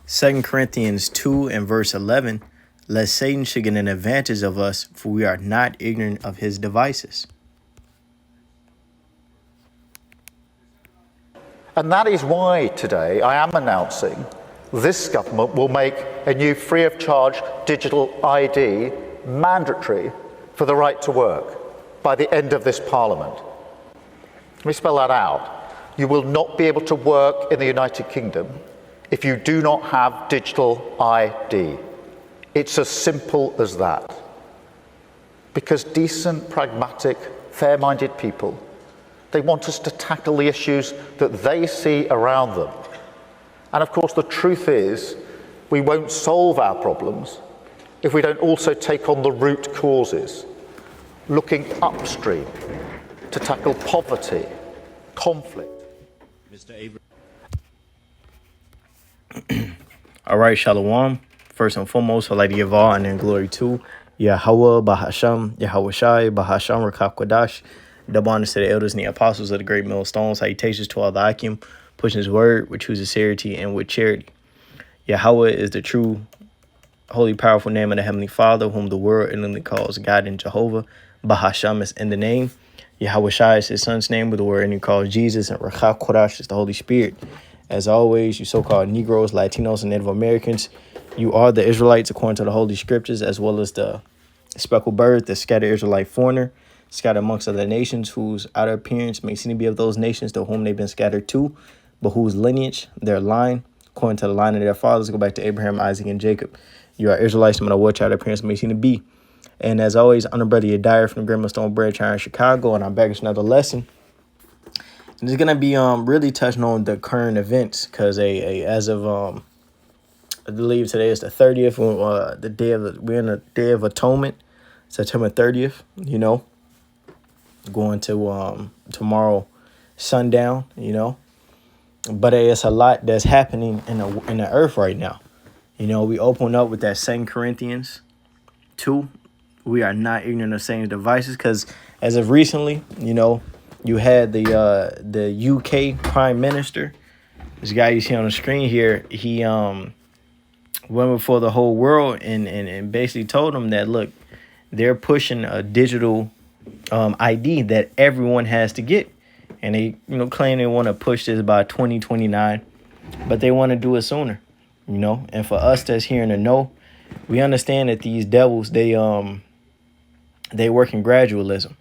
Second Corinthians 2 and verse 11, lest Satan should get an advantage of us, for we are not ignorant of his devices. And that is why today I am announcing this government will make a new free of charge digital ID mandatory for the right to work by the end of this Parliament. Let me spell that out. You will not be able to work in the United Kingdom if you do not have digital ID. It's as simple as that. Because decent, pragmatic, fair-minded people, they want us to tackle the issues that they see around them. And of course, the truth is, we won't solve our problems if we don't also take on the root causes, looking upstream to tackle poverty, conflict. All right, Shalom. First and foremost, I'd like to give all honor and glory to Yahweh, Bahasham, Yahweh Shai, Bahasham, Rakak Kodash. Double honors to the elders and the apostles of the great millstone. Salutations to all the Akim, pushing his word with true sincerity and with charity. Yahweh is the true, holy, powerful name of the Heavenly Father, whom the world innately calls God and Jehovah. Bahasham is in the name. Yahweh Shai is his son's name, with the word innately calls Jesus, and Rakak Kodash is the Holy Spirit. As always, you so-called Negroes, Latinos, and Native Americans, you are the Israelites according to the Holy Scriptures, as well as the speckled bird, the scattered Israelite foreigner, scattered amongst other nations, whose outer appearance may seem to be of those nations to whom they've been scattered to, but whose lineage, their line, according to the line of their fathers, go back to Abraham, Isaac, and Jacob. You are Israelites, no matter what your outer appearance may seem to be. And as always, I'm the brother Yedire from the Great Millstone Bread China in Chicago, and I'm back with another lesson. And it's gonna be really touching on the current events, because as of I believe today is the 30th, we're in the Day of Atonement, September 30th. You know, going to tomorrow sundown. You know, but it's a lot that's happening in the earth right now. You know, we open up with that 2 Corinthians 2. We are not ignorant of Satan's devices, because as of recently, you know, you had the UK Prime Minister, this guy you see on the screen here. He went before the whole world and basically told them that, look, they're pushing a digital ID that everyone has to get, and they claim they want to push this by 2029, but they want to do it sooner. You know, and for us that's here in the know, we understand that these devils, they work in gradualism.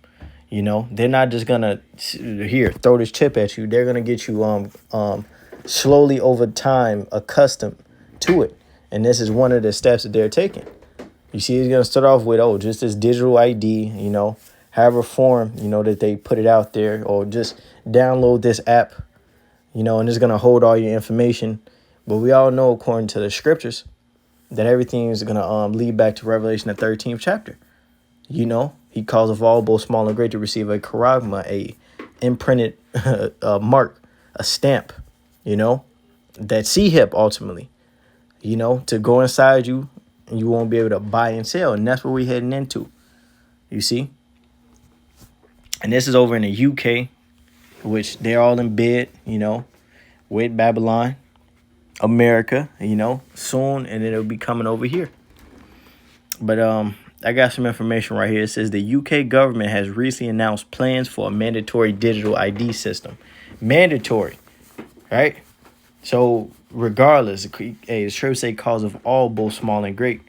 You know, they're not just gonna throw this chip at you. They're gonna get you slowly over time accustomed to it. And this is one of the steps that they're taking. You see, it's gonna start off with just this digital ID, you know, however form, you know, that they put it out there, or just download this app, you know, and it's gonna hold all your information. But we all know, according to the scriptures, that everything is gonna lead back to Revelation, the 13th chapter. You know, he calls of all, both small and great, to receive a charagma, a imprinted mark, a stamp, you know, that C-hip ultimately, you know, to go inside you, and you won't be able to buy and sell. And that's what we're heading into, you see. And this is over in the UK, which they're all in bed, you know, with Babylon, America, you know, soon, and it'll be coming over here. But I got some information right here. It says the UK government has recently announced plans for a mandatory digital ID system. Mandatory, right? So regardless, the scripture say cause of all, both small and great.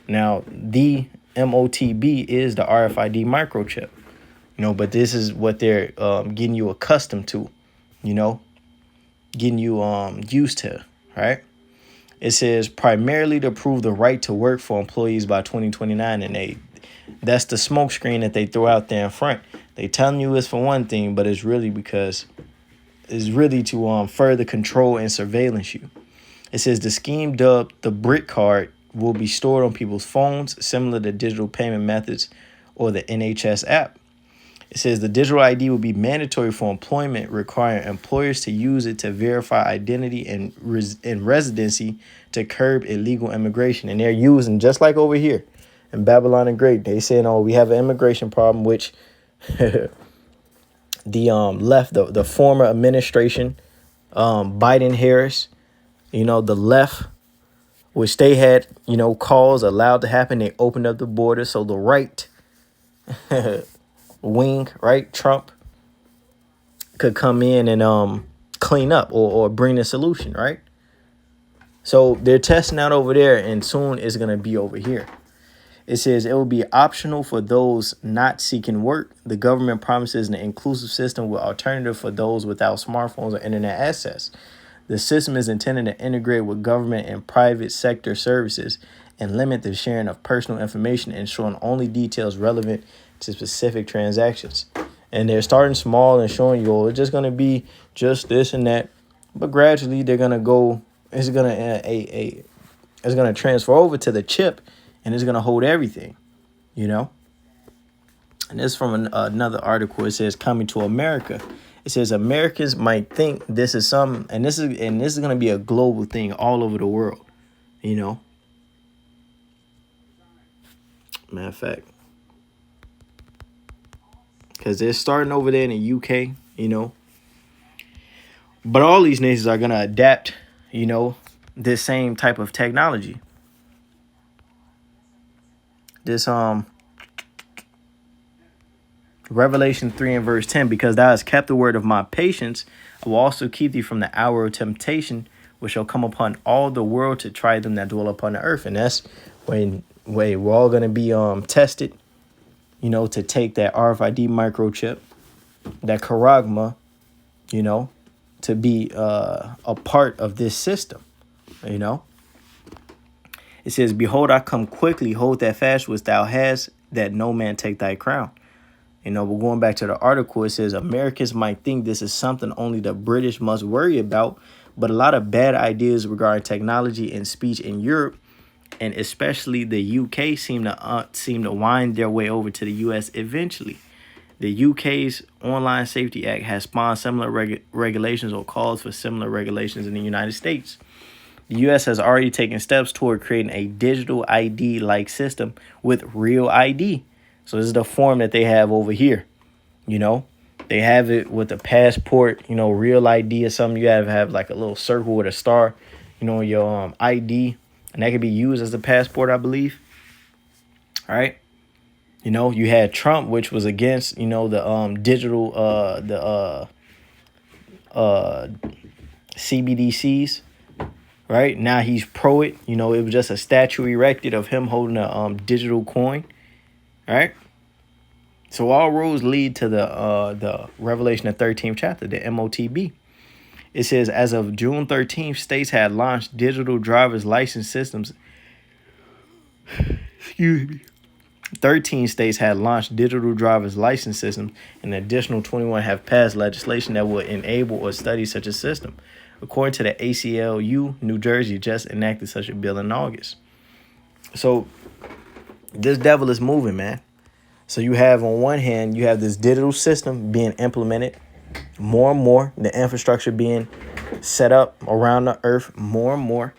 Now, the MOTB is the RFID microchip, you know, but this is what they're getting you accustomed to, you know, getting you used to, right? It says primarily to prove the right to work for employees by 2029. And that's the smoke screen that they throw out there in front. They telling you it's for one thing, but it's really because it's really to further control and surveillance you. It says the scheme, dubbed the BRIC card, will be stored on people's phones, similar to digital payment methods or the NHS app. It says the digital ID will be mandatory for employment, requiring employers to use it to verify identity and residency to curb illegal immigration. And they're using, just like over here in Babylon and Great, they saying, oh, we have an immigration problem, which the left, the former administration, Biden, Harris, you know, the left which they had, calls allowed to happen. They opened up the border. So the right wing, right, Trump, could come in and clean up or bring a solution, right? So they're testing out over there, and soon it's going to be over here. It says it will be optional for those not seeking work. The government promises an inclusive system with alternative for those without smartphones or internet access. The system is intended to integrate with government and private sector services and limit the sharing of personal information, ensuring only details relevant to specific transactions. And they're starting small and showing you, it's just going to be just this and that. But gradually they're going to go, it's going to it's going to transfer over to the chip, and it's going to hold everything, And this is from another article. It says coming to America. It says Americans might think this is some, and this is going to be a global thing all over the world, Matter of fact, because they're starting over there in the UK, but all these nations are going to adapt, this same type of technology. This Revelation 3 and verse 10, because thou hast kept the word of my patience, I will also keep thee from the hour of temptation, which shall come upon all the world to try them that dwell upon the earth. And that's when we're all going to be tested, to take that RFID microchip, that charagma, to be a part of this system, It says, behold, I come quickly, hold that fast which thou hast, that no man take thy crown. But going back to the article, it says Americans might think this is something only the British must worry about, but a lot of bad ideas regarding technology and speech in Europe, and especially the UK, seem to wind their way over to the US eventually. The UK's Online Safety Act has spawned similar regulations or calls for similar regulations in the United States. The U.S. has already taken steps toward creating a digital ID-like system with real ID. So this is the form that they have over here. They have it with the passport, real ID or something. You have like a little circle with a star, your ID, and that can be used as a passport, I believe. All right. You had Trump, which was against, the digital, CBDCs. Right now he's pro it. It was just a statue erected of him holding a digital coin. All right. So all roads lead to the Revelation of 13th chapter, the MOTB. It says, as of June 13th, states had launched digital driver's license systems. Excuse me. 13 states had launched digital driver's license systems, and an additional 21 have passed legislation that will enable or study such a system. According to the ACLU, New Jersey just enacted such a bill in August. So this devil is moving, man. So you have, on one hand, you have this digital system being implemented more and more, the infrastructure being set up around the earth more and more.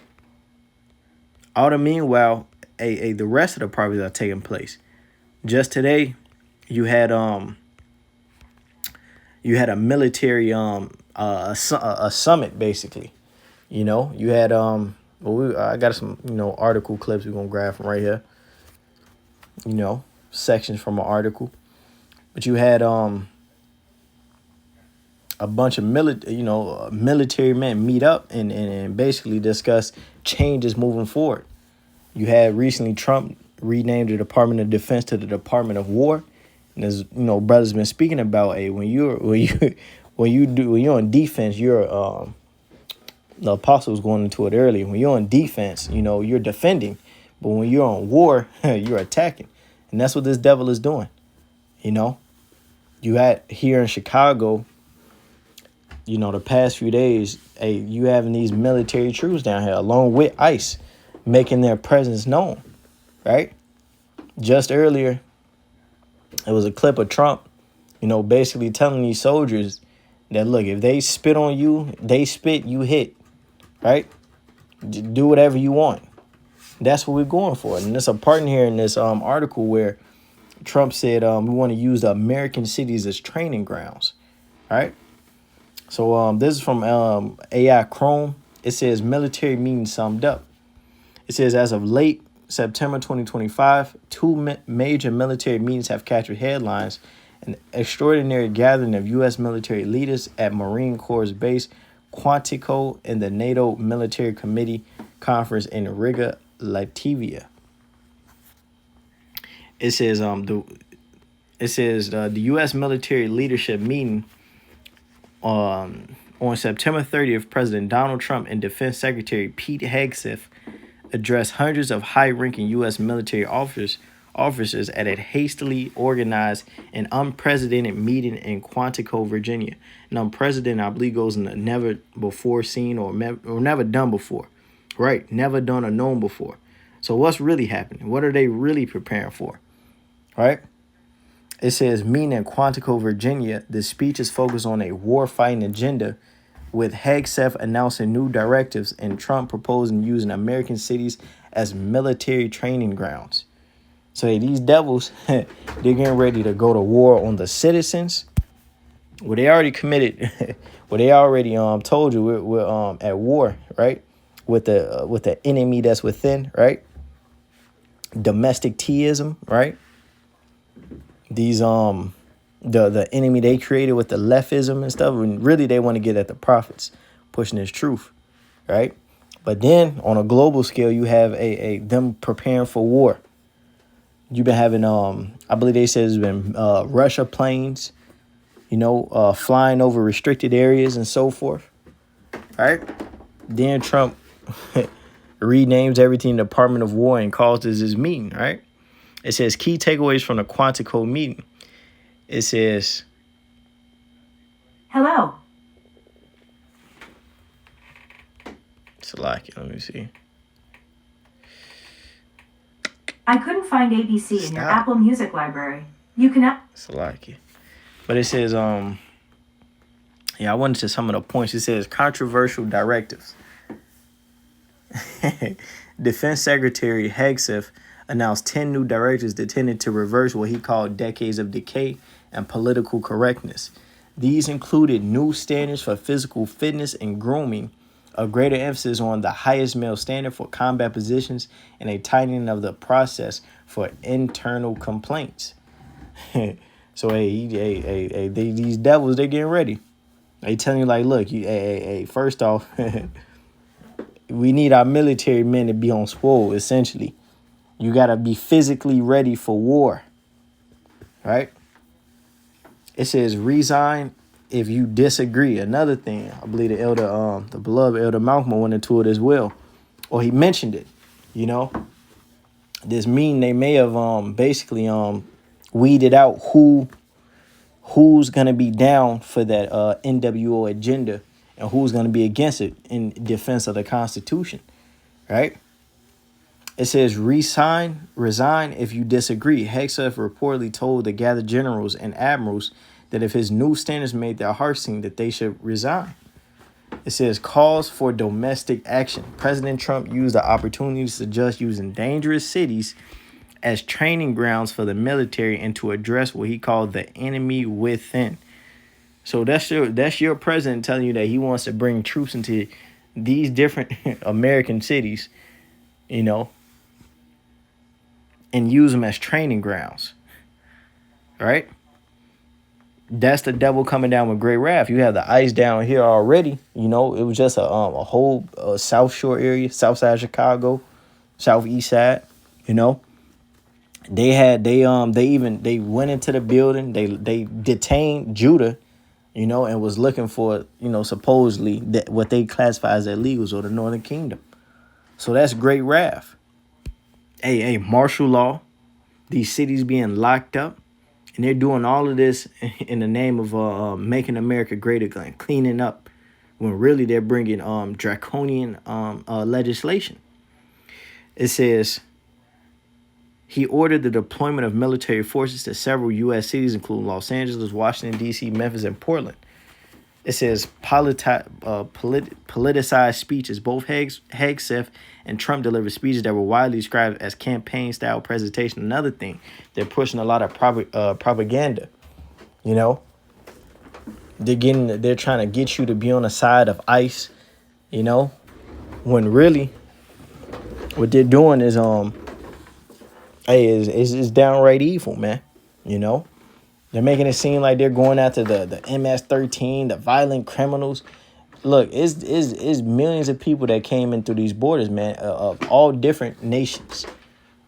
All the meanwhile, the rest of the properties are taking place. Just today, you had a military a summit, basically. You had I got some article clips we're gonna grab from right here. Sections from an article, but you had a bunch of military men meet up and basically discuss changes moving forward. You had recently Trump renamed the Department of Defense to the Department of War, and as brothers been speaking about, when you're on defense, you're the apostle was going into it earlier. When you're on defense, you're defending, but when you're on war, you're attacking. And that's what this devil is doing. You had here in Chicago, the past few days, you having these military troops down here along with ICE making their presence known, right? Just earlier, it was a clip of Trump, basically telling these soldiers that, look, if they spit on you, they spit, you hit, right? Do whatever you want. That's what we're going for. And there's a part in here in this article where Trump said we want to use the American cities as training grounds. All right. So this is from AI Chrome. It says military means summed up. It says as of late September 2025, two major military meetings have captured headlines. An extraordinary gathering of U.S. military leaders at Marine Corps Base Quantico and the NATO Military Committee Conference in Riga, Latvia. It says the U.S. military leadership meeting on September 30th, President Donald Trump and Defense Secretary Pete Hegseth addressed hundreds of high-ranking U.S. military officers at a hastily organized and unprecedented meeting in Quantico, Virginia. An unprecedented, I believe, goes in the never before seen or never done before, right? Never done or known before. So what's really happening? What are they really preparing for, right? It says, meeting in Quantico, Virginia, the speech is focused on a war-fighting agenda, with Hegseth announcing new directives and Trump proposing using American cities as military training grounds. So these devils, they're getting ready to go to war on the citizens. Well, they already committed. Well, they already told you we're at war, right? With the enemy that's within, right? Domestic teism, right? These the enemy they created with the leftism and stuff, and really they want to get at the prophets pushing this truth, right? But then on a global scale, you have a them preparing for war. You've been having I believe they said it's been Russia planes, flying over restricted areas and so forth, right? Then Trump renames everything Department of War and calls this his meeting, right? It says key takeaways from the Quantico meeting. It says, hello. Salaki, let me see. I couldn't find ABC in your Apple Music library. You can Salaki. But it says, I went into some of the points. It says controversial directives. Defense Secretary Hegseth announced 10 new directives intended to reverse what he called decades of decay and political correctness. These included new standards for physical fitness and grooming, a greater emphasis on the highest male standard for combat positions, and a tightening of the process for internal complaints. So, these devils, they're getting ready. They telling you, like, look, first off, we need our military men to be on swole, essentially. You got to be physically ready for war, right? It says resign if you disagree. Another thing, I believe the beloved Elder Malcolm went into it as well, or he mentioned it. This mean they may have basically weeded out who's gonna be down for that NWO agenda and who's gonna be against it in defense of the Constitution, right? It says resign if you disagree. Hegseth reportedly told the gathered generals and admirals that if his new standards made their hearts sing, that they should resign. It says calls for domestic action. President Trump used the opportunity to suggest using dangerous cities as training grounds for the military and to address what he called the enemy within. So that's your president telling you that he wants to bring troops into these different American cities, and use them as training grounds, right? That's the devil coming down with great wrath. You have the ice down here already. It was just a whole South Shore area, South Side of Chicago, Southeast Side. They went into the building. They detained Judah, and was looking for supposedly what they classify as illegals or the Northern Kingdom. So that's great wrath. A martial law, these cities being locked up, and they're doing all of this in the name of making America great again, cleaning up, when really they're bringing draconian legislation. It says he ordered the deployment of military forces to several U.S. cities, including Los Angeles, Washington, D.C., Memphis, and Portland. It says politicized speeches. Both Hegseth and Trump delivered speeches that were widely described as campaign-style presentation. Another thing, they're pushing a lot of propaganda. They're trying to get you to be on the side of ICE. When really What they're doing is hey, is downright evil, man. You know, they're making it seem like they're going after the MS-13, the violent criminals. Look, it's millions of people that came in through these borders, man, of all different nations,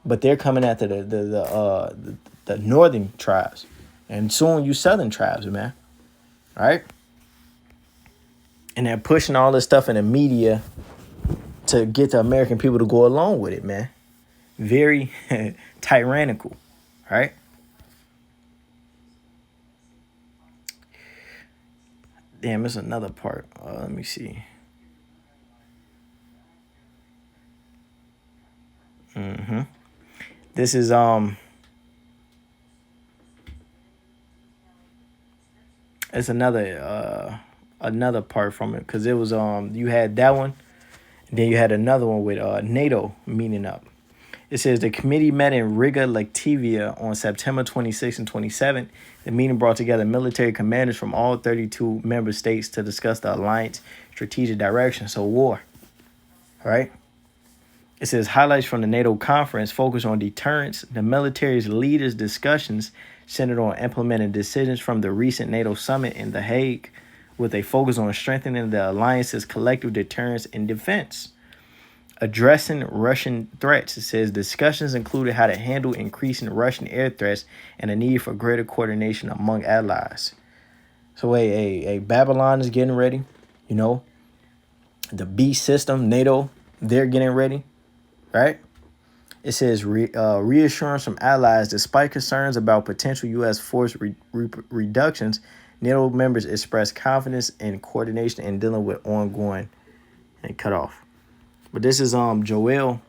but they're coming after the northern tribes, and soon you southern tribes, man. Right? And they're pushing all this stuff in the media to get the American people to go along with it, man. Very tyrannical, right? Damn, there's another part. Let me see. This is it's another part from it, because it was you had that one, and then you had another one with NATO meeting up. It says the committee met in Riga, Latvia on September 26 and 27. The meeting brought together military commanders from all 32 member states to discuss the alliance strategic direction, so war, right? It says highlights from the NATO conference focus on deterrence. The military's leaders' discussions centered on implementing decisions from the recent NATO summit in The Hague, with a focus on strengthening the alliance's collective deterrence and defense. Addressing Russian threats, it says discussions included how to handle increasing Russian air threats and a need for greater coordination among allies. So a Babylon is getting ready, you know. The B system, NATO, they're getting ready, right? It says reassurance from allies despite concerns about potential U.S. force reductions. NATO members expressed confidence in coordination and dealing with ongoing and cut off. But this is Joel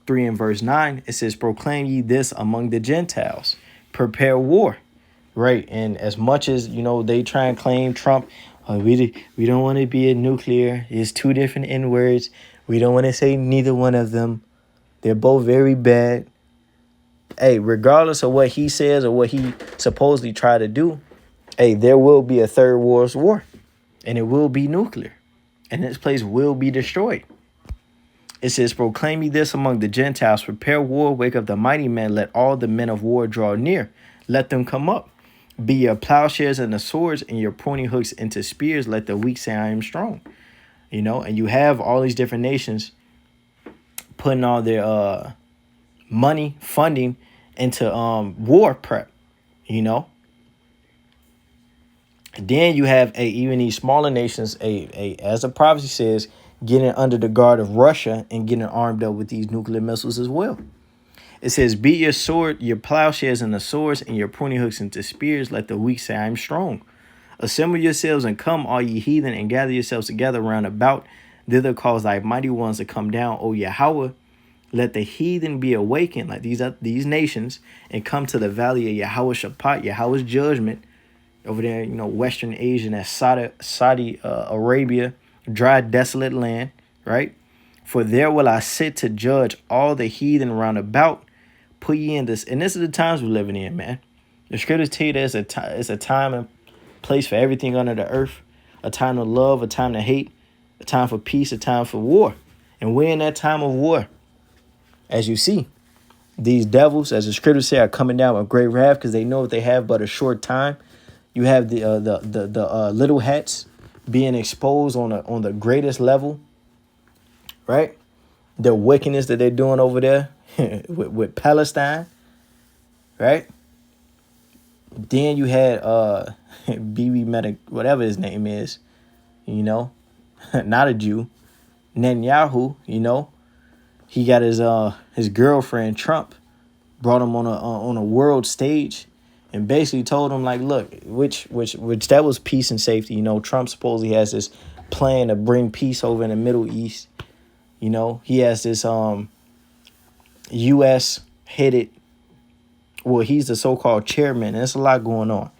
3 and verse 9. It says, proclaim ye this among the Gentiles, prepare war. Right. And as much as, you know, they try and claim Trump, we don't want to be a nuclear. It's two different N words. We don't want to say neither one of them. They're both very bad. Hey, regardless of what he says or what he supposedly tried to do, hey, there will be a third world war, and it will be nuclear, and this place will be destroyed. It says, proclaim ye this among the Gentiles, prepare war, wake up the mighty men, let all the men of war draw near, let them come up. Be your plowshares and the swords, and your pruning hooks into spears, let the weak say I am strong. You know, and you have all these different nations putting all their money, funding into war prep, you know. And then you have even these smaller nations, as the prophecy says, getting under the guard of Russia and getting armed up with these nuclear missiles as well. It says, beat your sword, your plowshares and the swords, and your pruning hooks into spears. Let the weak say, I am strong. Assemble yourselves and come, all ye heathen, and gather yourselves together round about. Thither cause thy mighty ones to come down, O Yahweh. Let the heathen be awakened, like these nations, and come to the valley of Yahweh Shaphat, Yahweh's judgment. Over there, you know, Western Asia, that's Saudi Arabia, dry, desolate land, right? For there will I sit to judge all the heathen round about. Put ye in this, and this is the times we're living in, man. The scriptures tell you that it's a time and place for everything under the earth, a time to love, a time to hate, a time for peace, a time for war. And we're in that time of war. As you see, these devils, as the scriptures say, are coming down with great wrath because they know that they have but a short time. You have the little hats being exposed on the greatest level, right? The wickedness that they're doing over there with Palestine, right? Then you had BB Medic, whatever his name is, you know, not a Jew, Netanyahu, you know, he got his girlfriend Trump brought him on a world stage and basically told him, like, look, which that was peace and safety. You know, Trump supposedly has this plan to bring peace over in the Middle East. You know, he has this U.S. headed. Well, he's the so-called chairman. And there's a lot going on.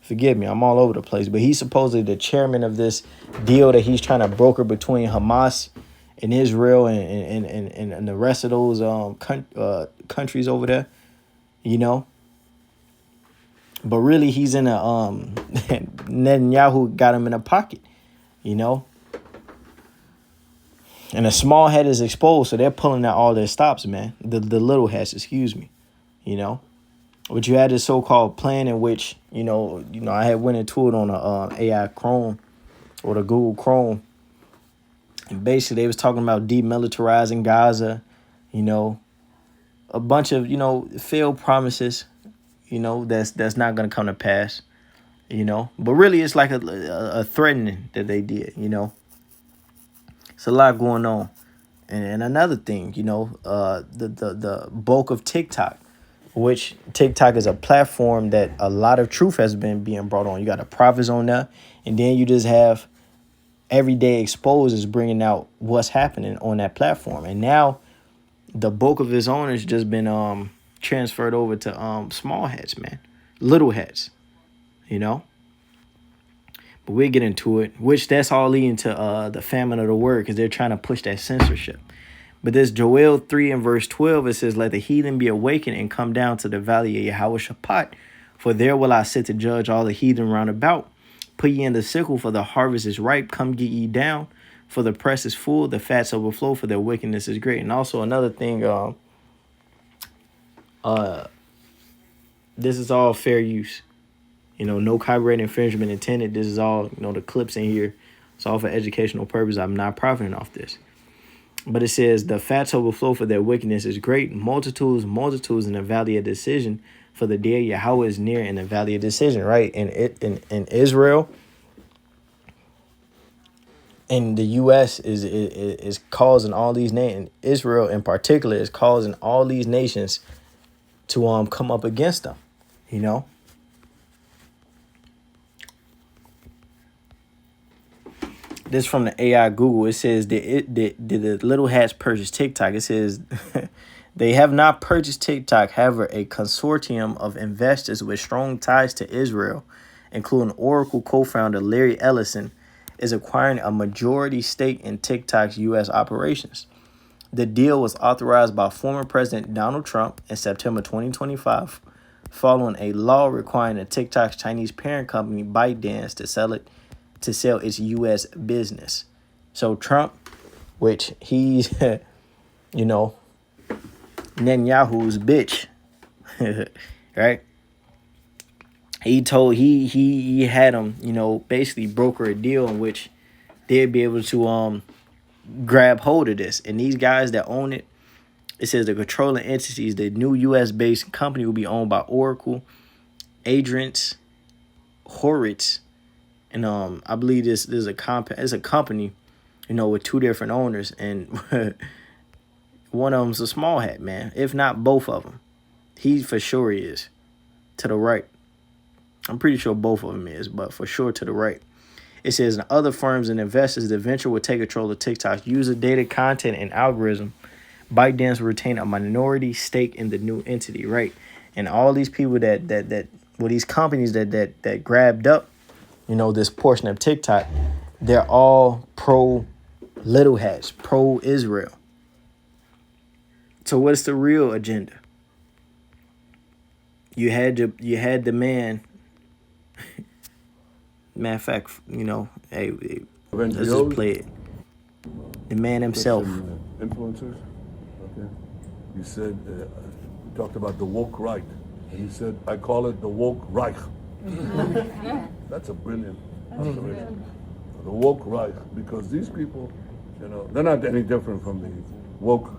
Forgive me, I'm all over the place. But he's supposedly the chairman of this deal that he's trying to broker between Hamas and Israel and the rest of those countries over there. You know. But really, he's in a Netanyahu got him in a pocket. You know. And the small hat is exposed, so they're pulling out all their stops, man. The little hats, excuse me. You know, but you had this so-called plan in which I had went into it on a AI Chrome or the Google Chrome, and basically they was talking about demilitarizing Gaza. You know, a bunch of failed promises. That's not gonna come to pass. But really it's like a threatening that they did. It's a lot going on. And another thing, the bulk of TikTok, which TikTok is a platform that a lot of truth has been being brought on. You got the prophets on there, and then you just have everyday exposers bringing out what's happening on that platform. And now the bulk of its owners just been transferred over to small hats, man, little hats, But we'll get into it, which that's all leading to the famine of the word, because they're trying to push that censorship. But this Joel 3 and verse 12, it says, "Let the heathen be awakened and come down to the valley of Yahweh Shaphat, for there will I sit to judge all the heathen round about. Put ye in the sickle, for the harvest is ripe. Come get ye down, for the press is full, the fats overflow, for their wickedness is great." And also another thing, this is all fair use. No copyright infringement intended. This is all, the clips in here. It's all for educational purpose. I'm not profiting off this. But it says, "The fats overflow, for their wickedness is great. Multitudes, multitudes in the valley of decision. For the day of Yahweh is near in the valley of decision." Right? And in Israel, and the U.S. is causing all these nations. Israel in particular is causing all these nations to come up against them. This from the AI Google. It says, did the little hats purchase TikTok? It says they have not purchased TikTok. However, a consortium of investors with strong ties to Israel, including Oracle co-founder Larry Ellison, is acquiring a majority stake in TikTok's U.S. operations. The deal was authorized by former President Donald Trump in September 2025, following a law requiring the TikTok's Chinese parent company ByteDance to sell its U.S. business. So Trump, which he's, Netanyahu's bitch, right? He had him, basically broker a deal in which they'd be able to grab hold of this. And these guys that own it, it says the controlling entities, the new U.S.-based company will be owned by Oracle, Adrance, Horowitz, and I believe it's a company, with two different owners, and one of them's a small hat, man. If not both of them, he for sure is to the right. I'm pretty sure both of them is, but for sure to the right. It says, "And other firms and investors, the venture will take control of TikTok's user data, content, and algorithm. ByteDance will retain a minority stake in the new entity," right? And all these people these companies that grabbed up, this portion of TikTok, they're all pro little hats, pro Israel. So what's the real agenda? You had the man. Matter of fact, hey, let's just play it. The man himself. Influencers. Okay. You said you talked about the woke right, and you said, "I call it the woke Reich." That's a brilliant observation. The woke Reich, because these people, they're not any different from the woke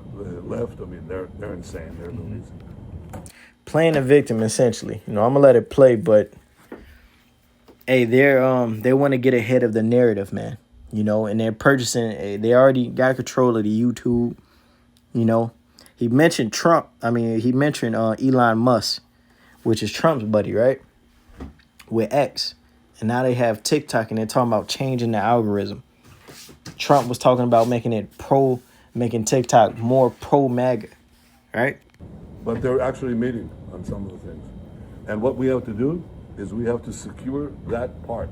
left. I mean, they're insane. They're loonies. Playing a victim, essentially. I'm gonna let it play, but hey, they want to get ahead of the narrative, man. And they're purchasing. They already got control of the YouTube. He mentioned Trump. He mentioned Elon Musk, which is Trump's buddy, right? With X. And now they have TikTok, and they're talking about changing the algorithm. Trump was talking about making TikTok more pro MAGA, right? But they're actually meeting on some of the things. And what we have to do is we have to secure that part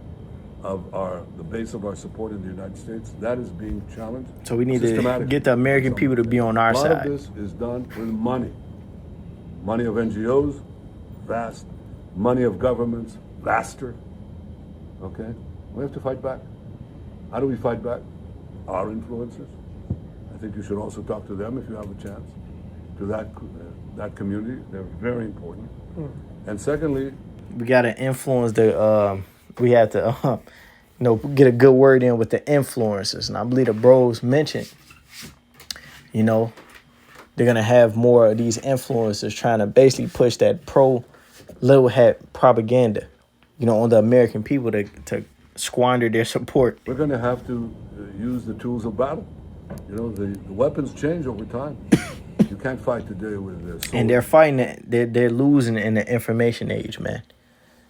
of the base of our support in the United States. That is being challenged. So we need to get the American people to be on our side. A lot of this is done with money. Money of NGOs, vast. Money of governments, vaster. Okay? We have to fight back. How do we fight back? Our influencers. think you should also talk to them if you have a chance, to that community. They're very important. And secondly, we gotta influence we have to get a good word in with the influencers. And I believe the bros mentioned, they're gonna have more of these influencers trying to basically push that pro little hat propaganda, on the American people to squander their support. we're going to have to use the tools of battle. The weapons change over time. You can't fight today with this. And they're fighting it. They're losing in the information age, man.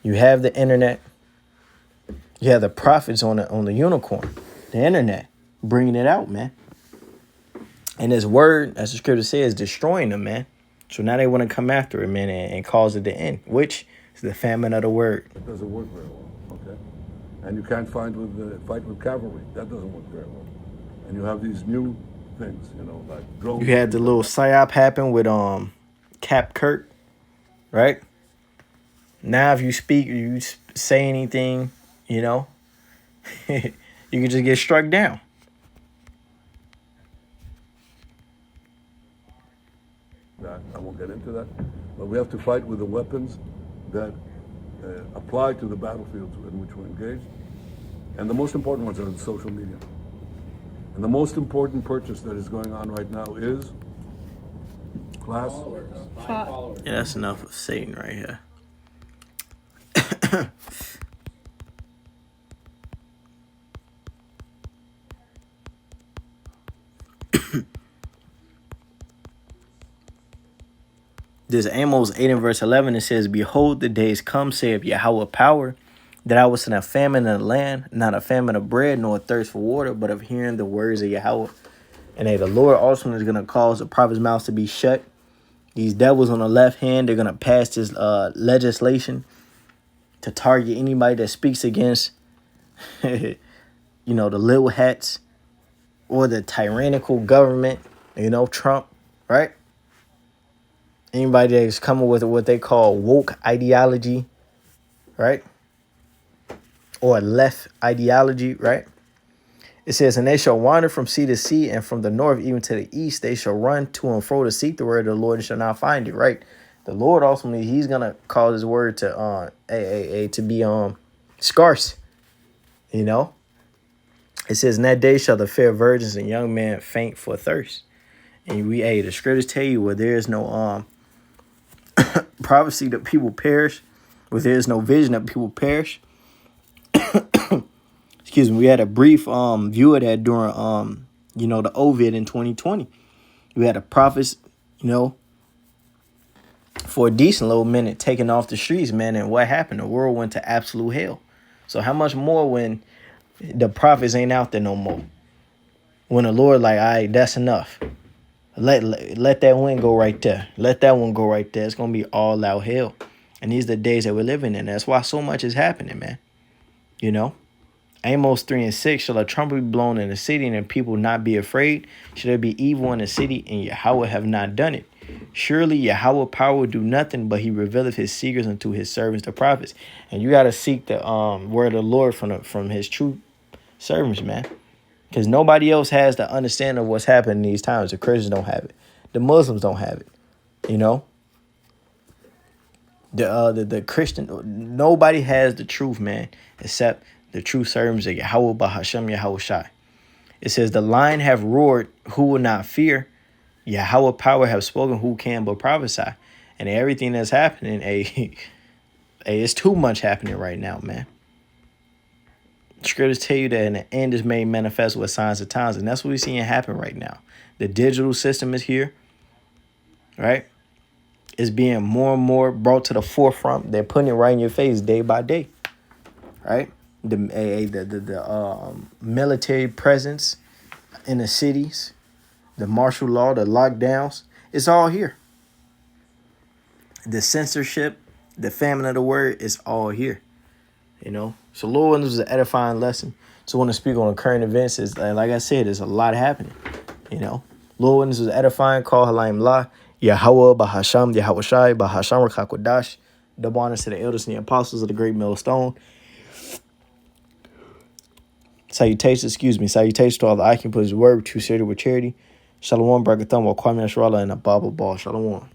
You have the internet. You have the prophets on the unicorn, the internet, bringing it out, man. And this word, as the scripture says, destroying them, man. So now they want to come after it, man, and cause it to end, which is the famine of the word. It doesn't work very well, okay? And you can't fight with cavalry. That doesn't work very well. And you have these new things, like drones. You had the little psyop happen with Cap Kirk, right? Now if you speak or you say anything, you can just get struck down. I won't get into that. But we have to fight with the weapons that apply to the battlefields in which we're engaged. And the most important ones are the social media. And the most important purchase that is going on right now is class. Yeah, that's enough of Satan right here. This Amos 8 and verse 11, it says, "Behold, the days come, saith Yahweh power, that I will send a famine in the land, not a famine of bread, nor a thirst for water, but of hearing the words of Yahweh." And the Lord also is going to cause the prophet's mouths to be shut. These devils on the left hand, they're going to pass this legislation to target anybody that speaks against, the little hats or the tyrannical government, Trump, right? Anybody that's coming with what they call woke ideology, right? Or left ideology, right? It says, "And they shall wander from sea to sea, and from the north even to the east. They shall run to and fro to seek the word of the Lord and shall not find it." Right? The Lord ultimately, He's gonna cause His word to be scarce. It says, "In that day shall the fair virgins and young men faint for thirst." And the scriptures tell you where there is no prophecy that people perish, where there is no vision that people perish. Excuse me. We had a brief view of that during the Ovid in 2020. We had a prophets, for a decent little minute taken off the streets, man. And what happened? The world went to absolute hell. So how much more when the prophets ain't out there no more? When the Lord like, all right, that's enough. Let that one go right there. Let that one go right there. It's going to be all out hell. And these are the days that we're living in. That's why so much is happening, man. Amos 3 and 6, "Shall a trumpet be blown in the city and the people not be afraid? Should there be evil in the city and Yahweh have not done it? Surely Yahweh power will do nothing, but He revealeth His secrets unto His servants, the prophets." And you got to seek the word of the Lord from His true servants, man. Because nobody else has the understanding of what's happening in these times. The Christians don't have it. The Muslims don't have it. The Christian, nobody has the truth, man, except the true servants of Yahweh Bahashem Yahweh Shai. It says, "The lion have roared, who will not fear? Yahweh power have spoken, who can but prophesy?" And everything that's happening, it's too much happening right now, man. Scriptures tell you that in the end is made manifest with signs of times, and that's what we're seeing happen right now. The digital system is here, right? It's being more and more brought to the forefront. They're putting it right in your face day by day, right? The military presence in the cities, the martial law, the lockdowns, it's all here. The censorship, the famine of the word, is all here. So Lord, this was an edifying lesson. So I want to speak on the current events. Is like I said, there's a lot happening. Lord, this was edifying. Call Halayim La, Yahweh Bahasham, Yahweh Shai, Bahasham Rakakwadash. Double honors to the elders and the apostles of the great millstone. Salutations to all the I can put His word with true sincerity with charity. Shalom, Bragatham, Kwame Nasrallah, and a Baba Ball. Shalom.